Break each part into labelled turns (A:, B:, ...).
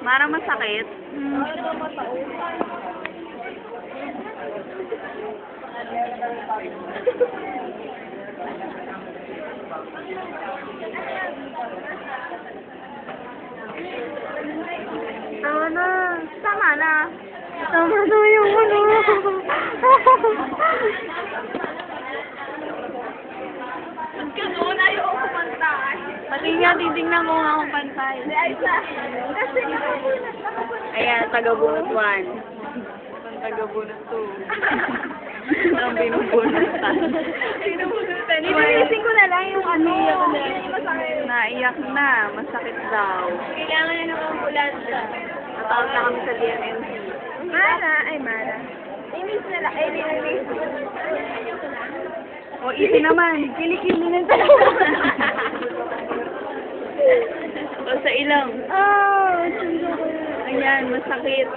A: Mara masakit.
B: Tama na.
A: Tama na.
B: Tama na yung ano.
A: Ganoon, ayaw ko pantay. Pati nga, titignan ko nga kung pantay.
B: Kasi
A: Ayan, taga-bunot 1. Ang taga-bunot 2. Ang binubunutan. Binubunutan.
B: Inilising ko na lang yung ano.
A: Naiyak na. Masakit daw.
B: Kailangan na ng ambulansya.
A: Natawag na kami sa DMMC.
B: Mara. Inis na lang. Inis.
A: O, easy naman.
B: Kilikili na talaga.
A: O, sa ilang.
B: Oh, sundo ko na.
A: Ayan, masakit.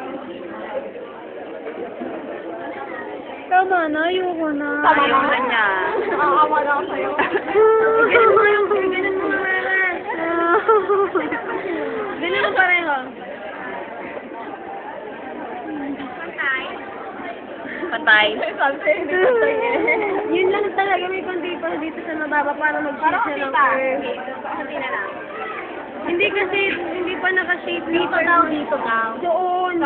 B: Tama na, ayoko na.
A: Ayaw na niya.
B: Nakakawa na ako sa'yo. Ganun mo nga, Mara. Ganun mo pareho.
A: Patay.
B: Yun lang talaga, may konti pa dito sa mababa para mag-shape siya ng curve. Hindi kasi, hindi pa naka-shape dito daw. Doon.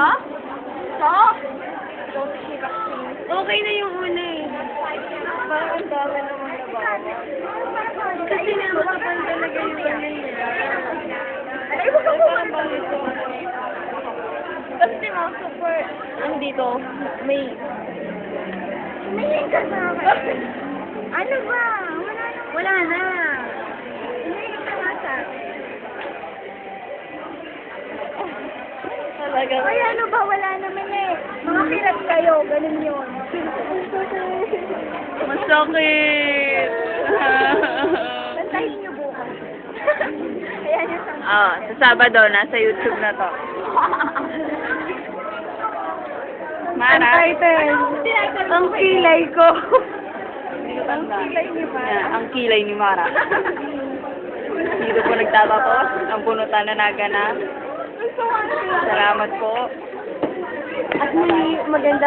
B: Okay na yung una eh. Parang ang dami naman na ba? Kasi nga makapal talaga yung una niya. Parang bakit ito? Kasi nga, super, ano dito, may ka sa akin. Ano ba? Wala na. Tumingin ka nga sa akin.
A: Talaga.
B: Ay, ano ba? Wala naman eh. Mga pilat kayo. Ganun yun.
A: Masakit.
B: Bantahin niyo bukas. Ayan yung sa...
A: Sa Sabado, nasa YouTube na to. Mara?
B: Ang kilay ko.
A: Ang
B: kilay ni Mara.
A: Ang kilay ni Mara. Dito po nagtatapos. Ang bunutan na naganap. Salamat po.
B: At muli, magandang